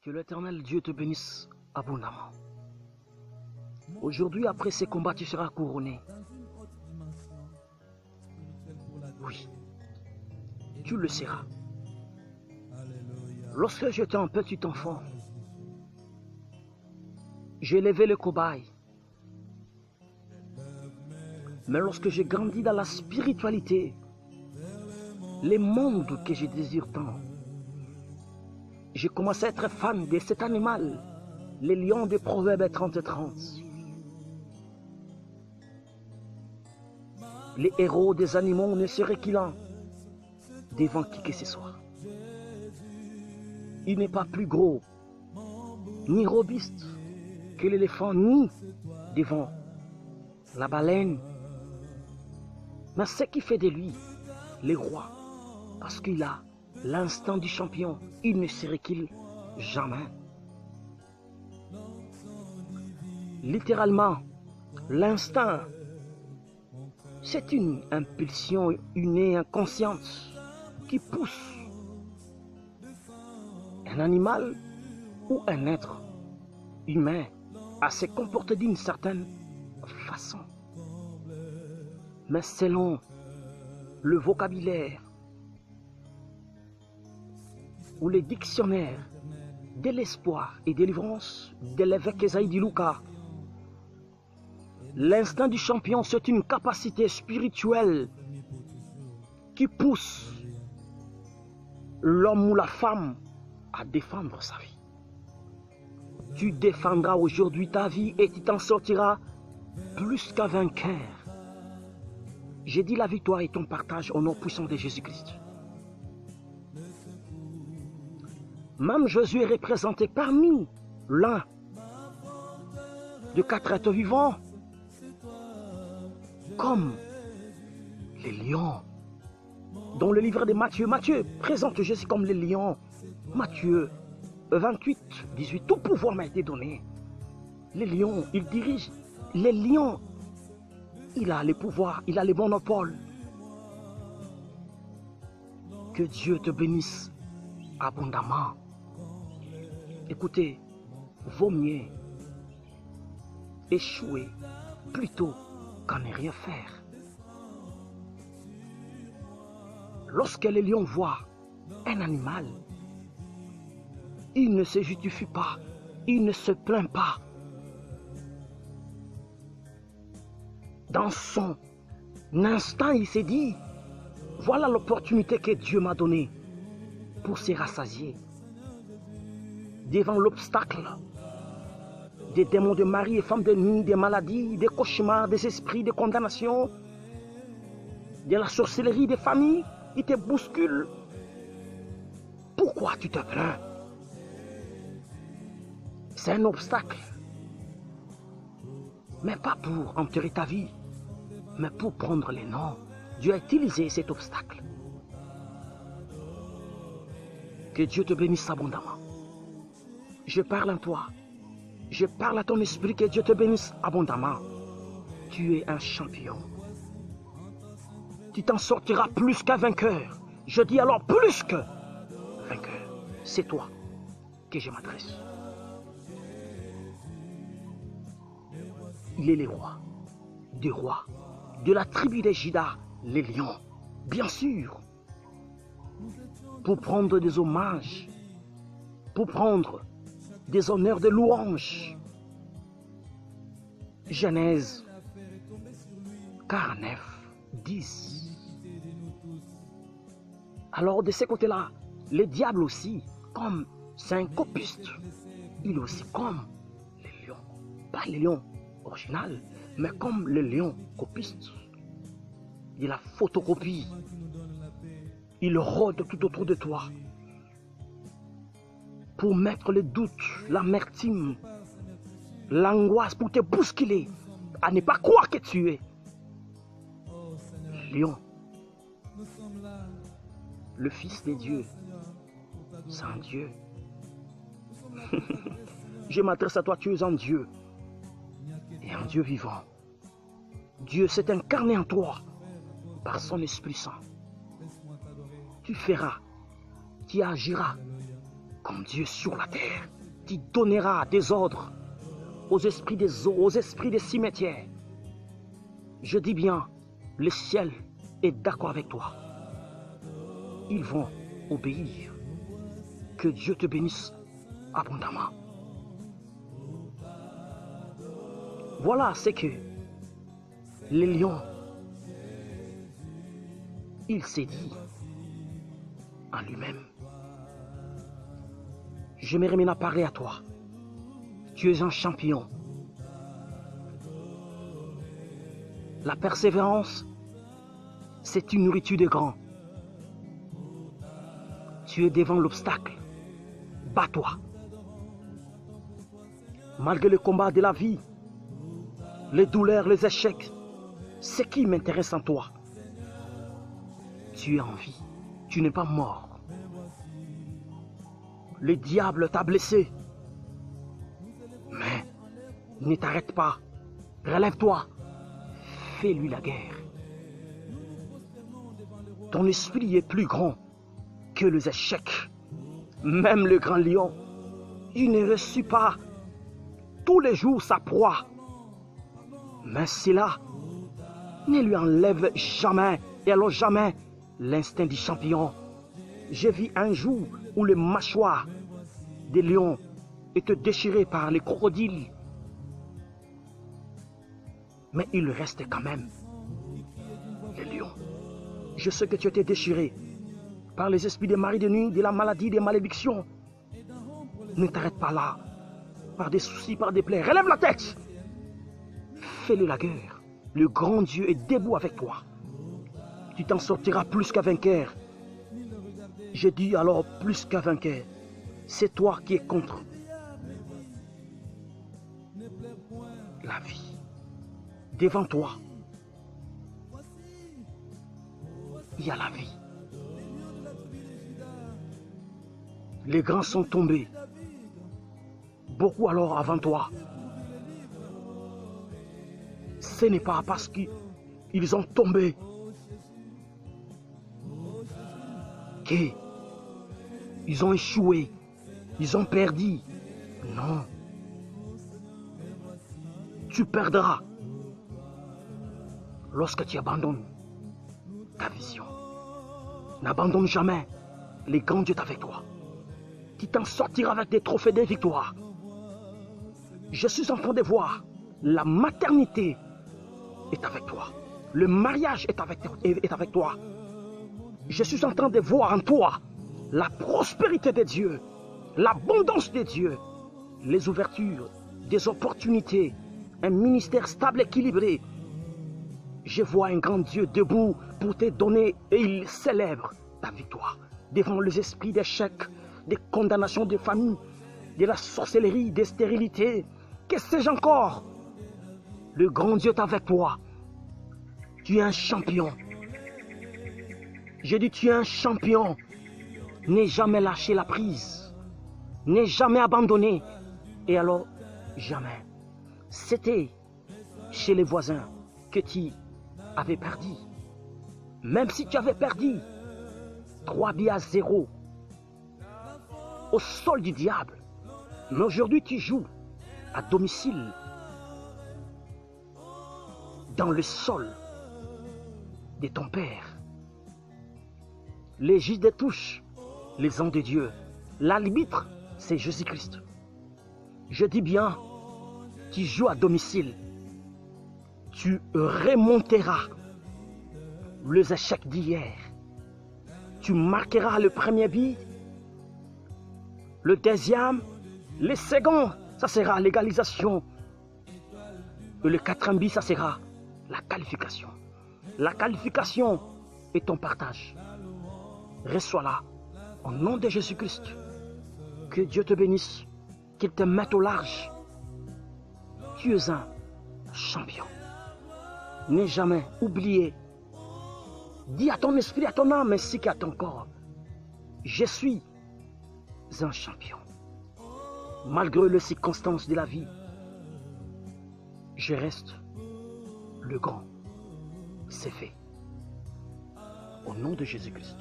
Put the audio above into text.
Que l'Éternel Dieu te bénisse abondamment. Aujourd'hui, après ces combats, tu seras couronné. Oui, tu le seras. Lorsque j'étais un petit enfant, j'ai élevé le cobaye. Mais lorsque j'ai grandi dans la spiritualité, les mondes que je désire tant, j'ai commencé à être fan de cet animal, les lions de Proverbes 30-30. Les héros des animaux ne se reculant devant qui que ce soit. Il n'est pas plus gros, ni robuste que l'éléphant, ni devant la baleine. Mais ce qui fait de lui le roi, parce qu'il a l'instinct du champion, il ne se recule jamais. Littéralement, l'instinct, c'est une impulsion innée, inconsciente, qui pousse un animal ou un être humain à se comporter d'une certaine façon. Mais selon le vocabulaire ou les dictionnaires de l'espoir et de délivrance de l'évêque Esaïe Diluka, l'instinct du champion, c'est une capacité spirituelle qui pousse l'homme ou la femme à défendre sa vie. Tu défendras aujourd'hui ta vie et tu t'en sortiras plus qu'un vainqueur. J'ai dit la victoire est ton partage au nom puissant de Jésus-Christ. Même Jésus est représenté parmi l'un de 4 êtres vivants comme les lions. Dans le livre de Matthieu, Matthieu présente Jésus comme les lions. Matthieu 28, 18, tout pouvoir m'a été donné. Les lions, il dirige. Les lions, il a le pouvoir, il a le monopole. Que Dieu te bénisse abondamment. Écoutez, vaut mieux échouer plutôt qu'à ne rien faire. Lorsque les lions voient un animal, il ne se justifie pas, il ne se plaint pas. Dans son instinct, il s'est dit, voilà l'opportunité que Dieu m'a donnée pour se rassasier. Devant l'obstacle des démons de mari et femmes de nuit, des maladies, des cauchemars, des esprits de condamnation, de la sorcellerie des familles, il te bouscule. Pourquoi tu te plains? C'est un obstacle. Mais pas pour enterrer ta vie, mais pour prendre les noms. Dieu a utilisé cet obstacle. Que Dieu te bénisse abondamment. Je parle à toi. Je parle à ton esprit, que Dieu te bénisse abondamment. Tu es un champion. Tu t'en sortiras plus qu'un vainqueur. Je dis alors plus que vainqueur. C'est toi que je m'adresse. Il est le roi, des rois, de la tribu des Juda, les lions, bien sûr, pour prendre des hommages, pour prendre des honneurs de louanges. Genèse 49, 10. Alors de ce côté-là, le diable aussi, comme c'est un copiste, il est aussi comme les lions, pas les lions original, mais comme le lion copiste. Il a photocopie. Il rôde tout autour de toi pour mettre le doute, l'amertume, l'angoisse, pour te bousculer à ne pas croire que tu es lion, le Fils de Dieu, c'est un Dieu. Je m'adresse à toi, tu es un Dieu. Et un Dieu vivant. Dieu s'est incarné en toi par son Esprit Saint. Tu feras, tu agiras comme Dieu sur la terre. Tu donneras des ordres aux esprits des eaux, aux esprits des cimetières. Je dis bien, le ciel est d'accord avec toi. Ils vont obéir. Que Dieu te bénisse abondamment. Voilà ce que le lion, il s'est dit en lui-même. Je me remets à parler à toi. Tu es un champion. La persévérance, c'est une nourriture de grands. Tu es devant l'obstacle. Bats-toi. Malgré le combat de la vie, les douleurs, les échecs, ce qui m'intéresse en toi, tu es en vie. Tu n'es pas mort. Le diable t'a blessé. Mais ne t'arrête pas. Relève-toi. Fais-lui la guerre. Ton esprit est plus grand que les échecs. Même le grand lion, il ne reçut pas tous les jours sa proie. Mais cela ne lui enlève jamais, et alors jamais, l'instinct du champion. J'ai vu un jour où le mâchoire des lions était déchiré par les crocodiles. Mais il reste quand même le lion. Je sais que tu étais déchiré par les esprits des maris de nuit, de la maladie, des malédictions. Ne t'arrête pas là, par des soucis, par des plaies. Relève la tête. Fais-le la guerre. Le grand Dieu est debout avec toi. Tu t'en sortiras plus qu'un vainqueur. J'ai dit alors plus qu'un vainqueur. C'est toi qui es contre la vie. Devant toi, il y a la vie. Les grands sont tombés. Beaucoup alors avant toi. Ce n'est pas parce qu'ils ont tombé qu'ils ont échoué. Ils ont perdu. Non. Tu perdras lorsque tu abandonnes ta vision. N'abandonne jamais. Les grands dieux avec toi. Tu t'en sortiras avec des trophées de victoire. Je suis en train de voir. La maternité est avec toi. Le mariage est avec toi. Je suis en train de voir en toi la prospérité de Dieu, l'abondance de Dieu, les ouvertures, des opportunités, un ministère stable, équilibré. Je vois un grand Dieu debout pour te donner et il célèbre ta victoire devant les esprits d'échec, des condamnations de famille, de la sorcellerie, des stérilités. Que sais-je encore? Le grand Dieu est avec toi. Tu es un champion. J'ai dit tu es un champion. N'aie jamais lâché la prise. N'aie jamais abandonné. Et alors, jamais. C'était chez les voisins que tu avais perdu. Même si tu avais perdu 3-0 au sol du diable. Mais aujourd'hui, tu joues à domicile dans le sol de ton Père. Les juges des touches, les anges de Dieu. L'arbitre, c'est Jésus-Christ. Je dis bien, tu joues à domicile. Tu remonteras les échecs d'hier. Tu marqueras le premier but, le deuxième, le second, ça sera l'égalisation. Et le quatrième but, ça sera la qualification. La qualification est ton partage. Reçois-la au nom de Jésus-Christ. Que Dieu te bénisse, qu'il te mette au large. Tu es un champion. N'aie jamais oublié. Dis à ton esprit, à ton âme, ainsi qu'à ton corps. Je suis un champion. Malgré les circonstances de la vie, je reste le grand. C'est fait. Au nom de Jésus-Christ.